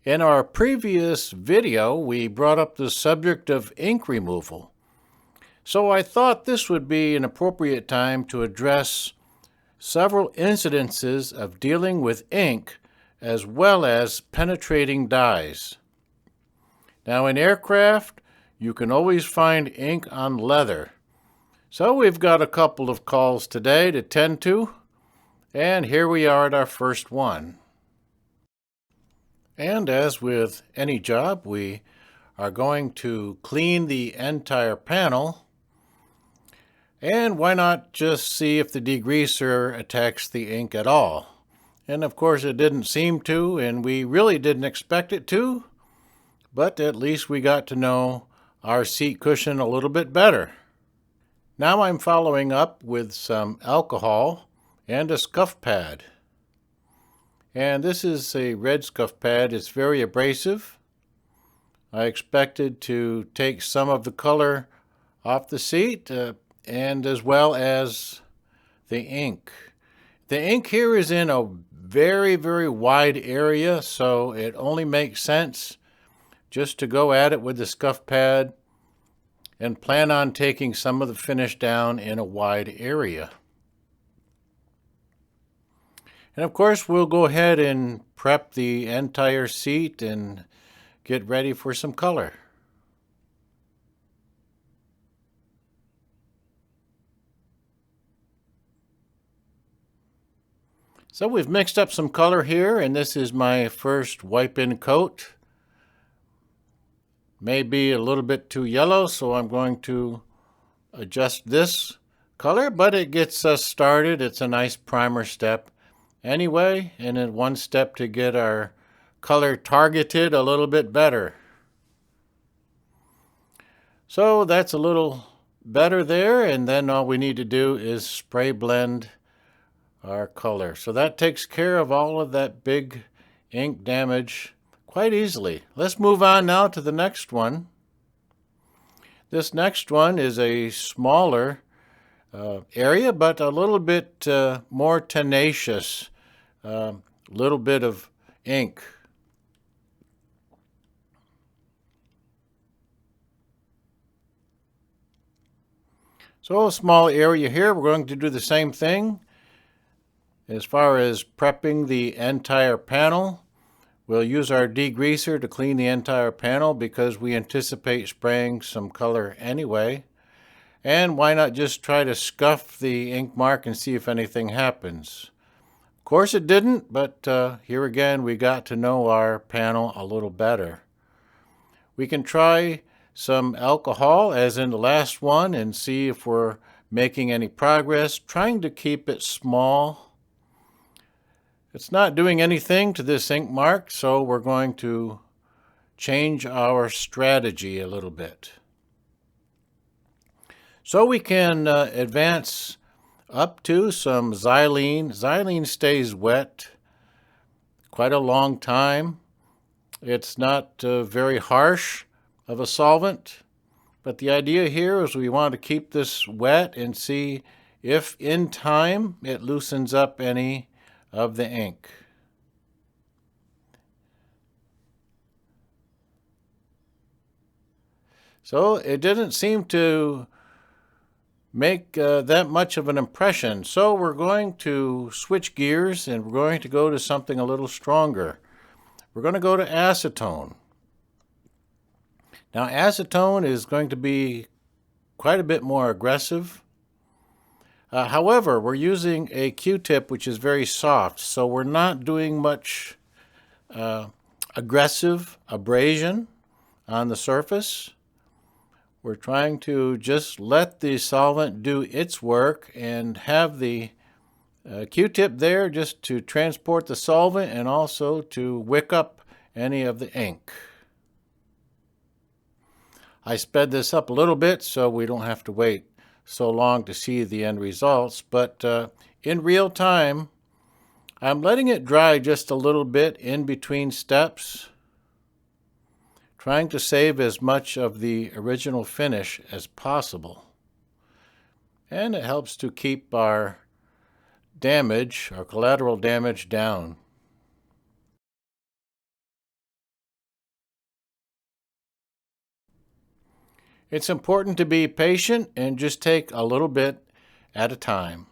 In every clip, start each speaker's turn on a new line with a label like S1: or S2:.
S1: In our previous video, we brought up the subject of ink removal. So I thought this would be an appropriate time to address several incidences of dealing with ink as well as penetrating dyes. Now in aircraft, you can always find ink on leather. So we've got a couple of calls today to tend to, and here we are at our first one. And as with any job, we are going to clean the entire panel. And why not just see if the degreaser attacks the ink at all? And of course it didn't seem to, and we really didn't expect it to, but at least we got to know our seat cushion a little bit better. Now I'm following up with some alcohol and a scuff pad. And this is a red scuff pad. It's very abrasive. I expected to take some of the color off the seat and as well as the ink. The ink here is in a very, very wide area, so it only makes sense just to go at it with the scuff pad and plan on taking some of the finish down in a wide area. And of course, we'll go ahead and prep the entire seat and get ready for some color. So we've mixed up some color here, and this is my first wipe-in coat. Maybe a little bit too yellow, so I'm going to adjust this color, but it gets us started. It's a nice primer step anyway, and then one step to get our color targeted a little bit better. So that's a little better there, and then all we need to do is spray blend our color. So that takes care of all of that big ink damage quite easily. Let's move on now to the next one. This next one is a smaller area, but a little bit more tenacious, little bit of ink. So a small area here. We're going to do the same thing. As far as prepping the entire panel, we'll use our degreaser to clean the entire panel because we anticipate spraying some color anyway. And why not just try to scuff the ink mark and see if anything happens? Of course it didn't, but here again we got to know our panel a little better. We can try some alcohol as in the last one and see if we're making any progress, trying to keep it small. It's not doing anything to this ink mark, so we're going to change our strategy a little bit. So we can advance up to some xylene. Xylene stays wet quite a long time. It's not very harsh of a solvent, but the idea here is we want to keep this wet and see if in time it loosens up any of the ink. So it didn't seem to make that much of an impression. So we're going to switch gears and we're going to go to something a little stronger. We're going to go to acetone. Now acetone is going to be quite a bit more aggressive. However, we're using a Q-tip which is very soft, so we're not doing much aggressive abrasion on the surface. We're trying to just let the solvent do its work and have the Q-tip there just to transport the solvent and also to wick up any of the ink. I sped this up a little bit so we don't have to wait so long to see the end results, but in real time I'm letting it dry just a little bit in between steps, trying to save as much of the original finish as possible. And it helps to keep our damage, our collateral damage, down. It's important to be patient and just take a little bit at a time.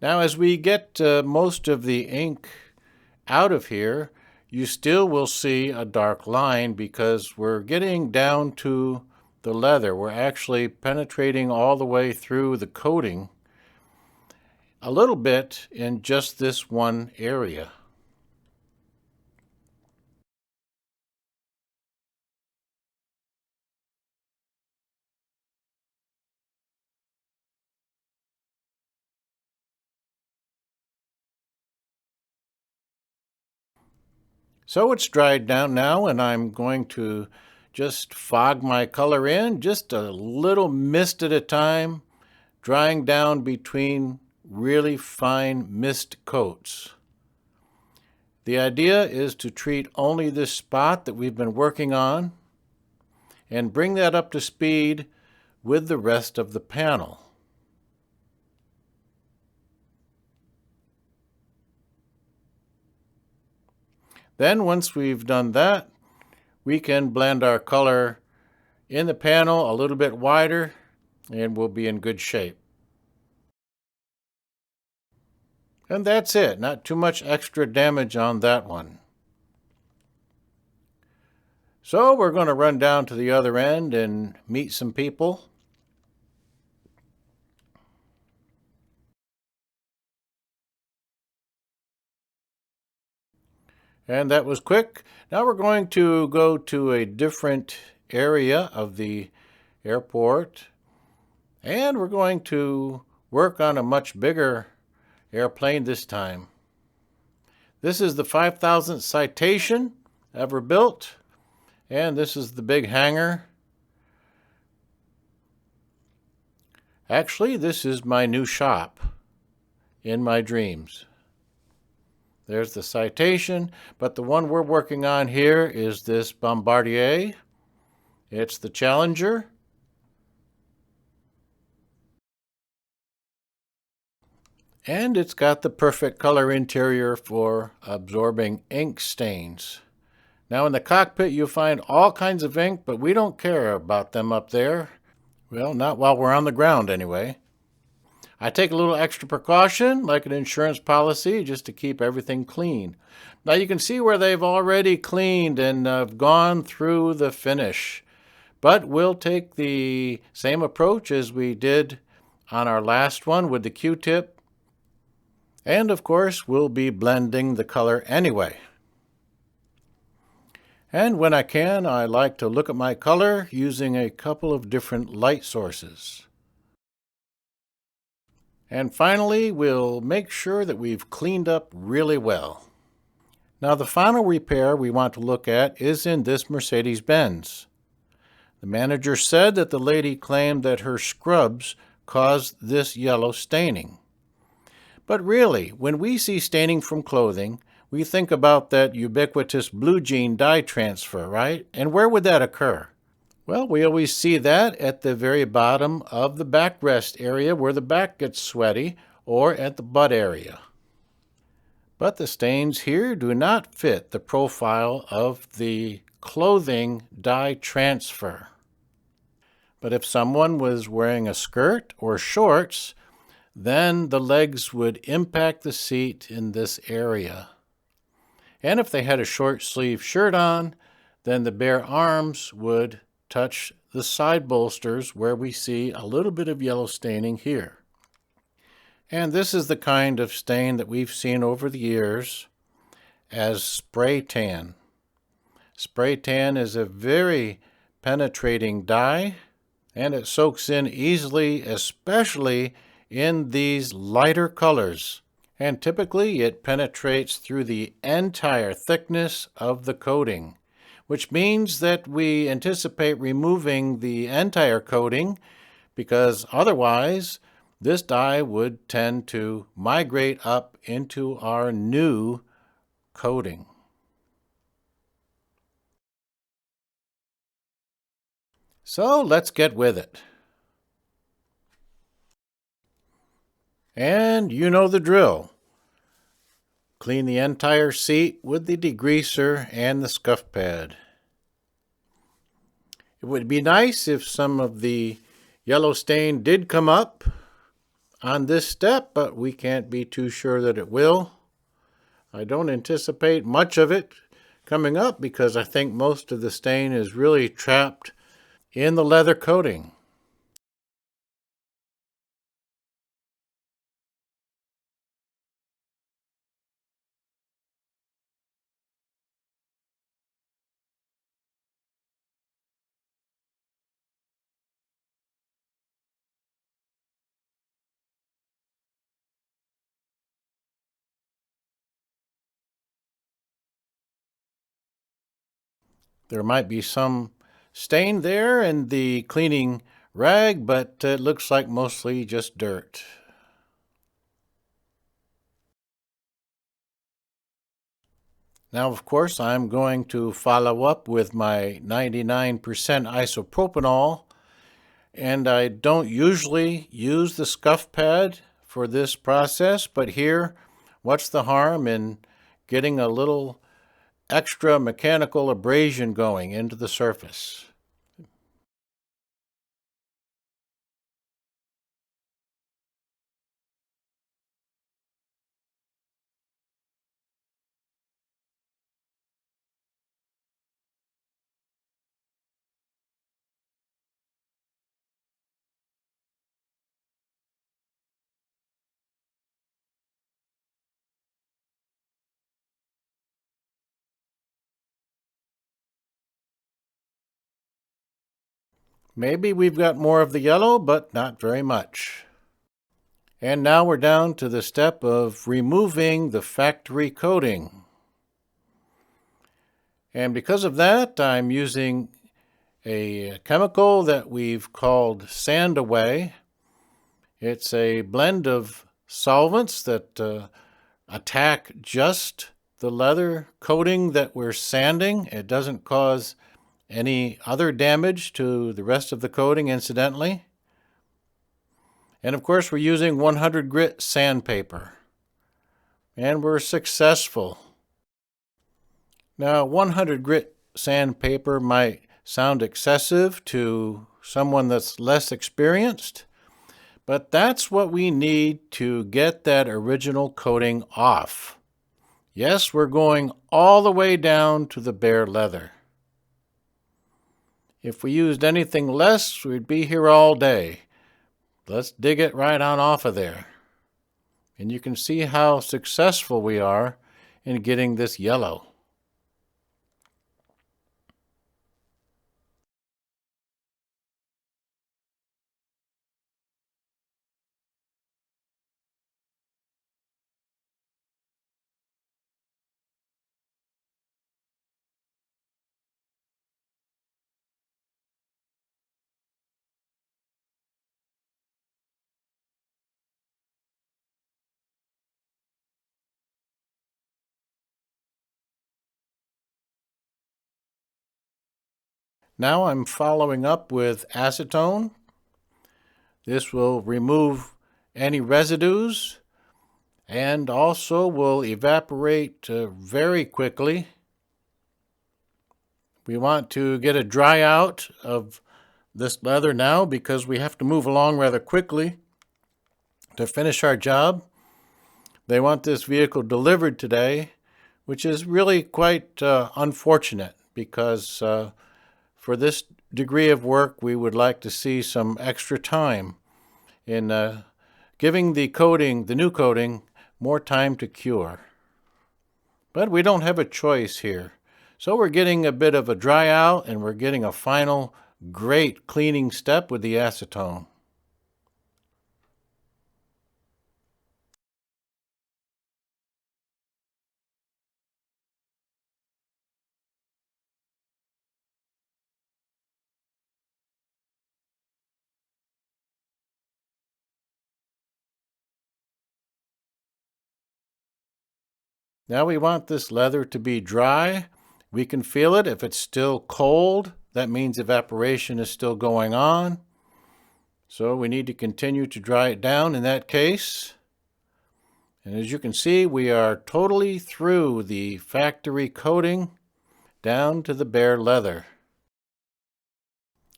S1: Now, as we get most of the ink out of here, you still will see a dark line because we're getting down to the leather. We're actually penetrating all the way through the coating a little bit in just this one area. So it's dried down now, and I'm going to just fog my color in, just a little mist at a time, drying down between really fine mist coats. The idea is to treat only this spot that we've been working on and bring that up to speed with the rest of the panel. Then once we've done that, we can blend our color in the panel a little bit wider and we'll be in good shape. And that's it, not too much extra damage on that one. So we're going to run down to the other end and meet some people. And that was quick. Now we're going to go to a different area of the airport, and we're going to work on a much bigger airplane this time. This is the 5,000th Citation ever built, and this is the big hangar. Actually, this is my new shop in my dreams. There's the Citation, but the one we're working on here is this Bombardier. It's the Challenger. And it's got the perfect color interior for absorbing ink stains. Now in the cockpit you'll find all kinds of ink, but we don't care about them up there. Well, not while we're on the ground anyway. I take a little extra precaution, like an insurance policy, just to keep everything clean. Now you can see where they've already cleaned and gone through the finish. But we'll take the same approach as we did on our last one with the Q-tip. And of course, we'll be blending the color anyway. And when I can, I like to look at my color using a couple of different light sources. And finally, we'll make sure that we've cleaned up really well. Now the final repair we want to look at is in this Mercedes-Benz. The manager said that the lady claimed that her scrubs caused this yellow staining. But really, when we see staining from clothing, we think about that ubiquitous blue jean dye transfer, right? And where would that occur? Well, we always see that at the very bottom of the backrest area where the back gets sweaty, or at the butt area. But the stains here do not fit the profile of the clothing dye transfer. But if someone was wearing a skirt or shorts, then the legs would impact the seat in this area. And if they had a short sleeve shirt on, then the bare arms would touch the side bolsters where we see a little bit of yellow staining here. And this is the kind of stain that we've seen over the years as spray tan. Spray tan is a very penetrating dye, and it soaks in easily, especially in these lighter colors. And typically it penetrates through the entire thickness of the coating, which means that we anticipate removing the entire coating because otherwise this dye would tend to migrate up into our new coating. So let's get with it. And you know the drill. clean the entire seat with the degreaser and the scuff pad. It would be nice if some of the yellow stain did come up on this step, but we can't be too sure that it will. I don't anticipate much of it coming up because I think most of the stain is really trapped in the leather coating. There might be some stain there in the cleaning rag, but it looks like mostly just dirt. Now, of course, I'm going to follow up with my 99% isopropanol, and I don't usually use the scuff pad for this process, but here, what's the harm in getting a little extra mechanical abrasion going into the surface? Maybe we've got more of the yellow, but not very much. And now we're down to the step of removing the factory coating. And because of that, I'm using a chemical that we've called Sand Away. It's a blend of solvents that attack just the leather coating that we're sanding. It doesn't cause any other damage to the rest of the coating, incidentally. And of course, we're using 100 grit sandpaper. And we're successful. Now, 100 grit sandpaper might sound excessive to someone that's less experienced, but that's what we need to get that original coating off. Yes, we're going all the way down to the bare leather. If we used anything less, we'd be here all day. Let's dig it right on off of there. And you can see how successful we are in getting this yellow. Now I'm following up with acetone. This will remove any residues and also will evaporate very quickly. We want to get a dry out of this leather now because we have to move along rather quickly to finish our job. They want this vehicle delivered today, which is really quite unfortunate because for this degree of work, we would like to see some extra time in giving the coating, the new coating, more time to cure. But we don't have a choice here. So we're getting a bit of a dry out and we're getting a final great cleaning step with the acetone. Now we want this leather to be dry. We can feel it. If it's still cold, that means evaporation is still going on. So we need to continue to dry it down in that case. And as you can see, we are totally through the factory coating down to the bare leather.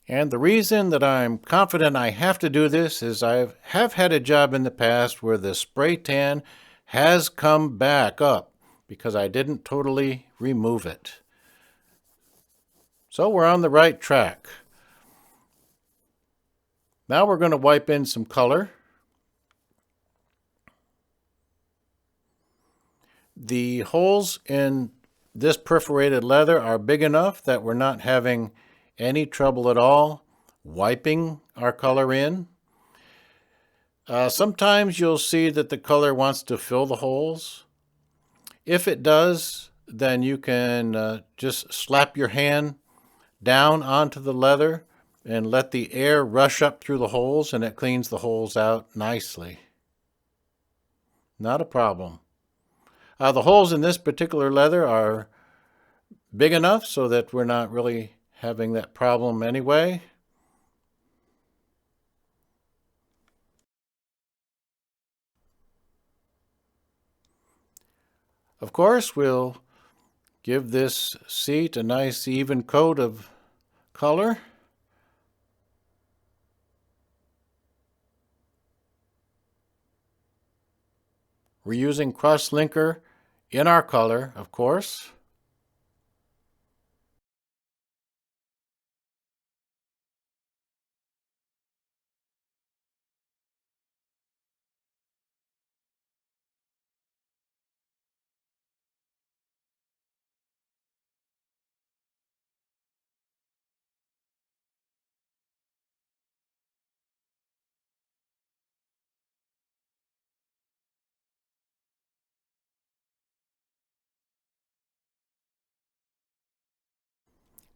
S1: And the reason that I'm confident I have to do this is I have had a job in the past where the spray tan has come back up because I didn't totally remove it. So we're on the right track. Now we're going to wipe in some color. The holes in this perforated leather are big enough that we're not having any trouble at all wiping our color in. Sometimes you'll see that the color wants to fill the holes. If it does, then you can just slap your hand down onto the leather and let the air rush up through the holes, and it cleans the holes out nicely. Not a problem. The holes in this particular leather are big enough so that we're not really having that problem anyway. Of course, we'll give this seat a nice even coat of color. We're using cross-linker in our color, of course.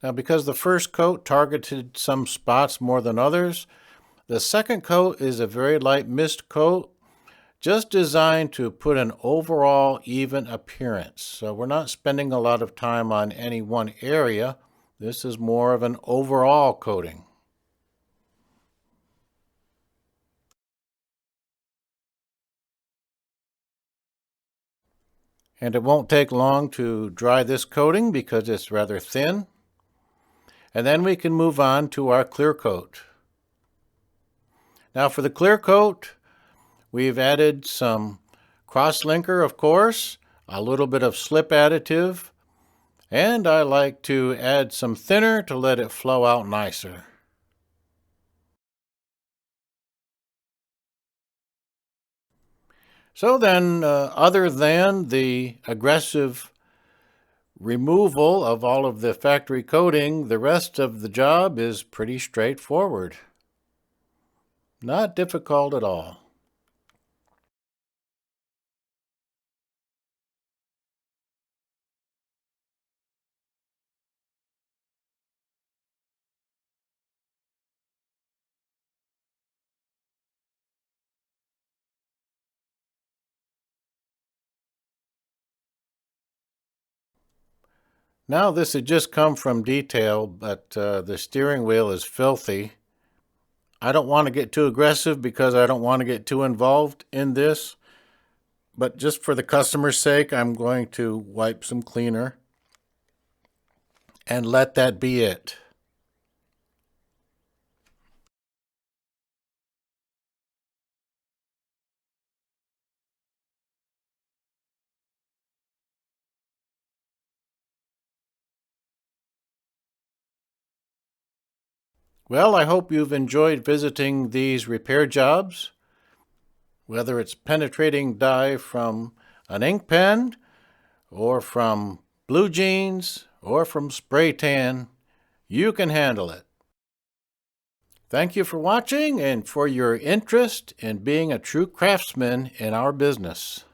S1: Now, because the first coat targeted some spots more than others, the second coat is a very light mist coat, just designed to put an overall even appearance. So we're not spending a lot of time on any one area. This is more of an overall coating. And it won't take long to dry this coating because it's rather thin. And then we can move on to our clear coat. Now for the clear coat, we've added some cross-linker, of course, a little bit of slip additive, and I like to add some thinner to let it flow out nicer. So then, other than the aggressive removal of all of the factory coating, the rest of the job is pretty straightforward. Not difficult at all. Now this had just come from detail, but the steering wheel is filthy. I don't want to get too aggressive because I don't want to get too involved in this. But just for the customer's sake, I'm going to wipe some cleaner and let that be it. Well, I hope you've enjoyed visiting these repair jobs. Whether it's penetrating dye from an ink pen, or from blue jeans, or from spray tan, you can handle it. Thank you for watching and for your interest in being a true craftsman in our business.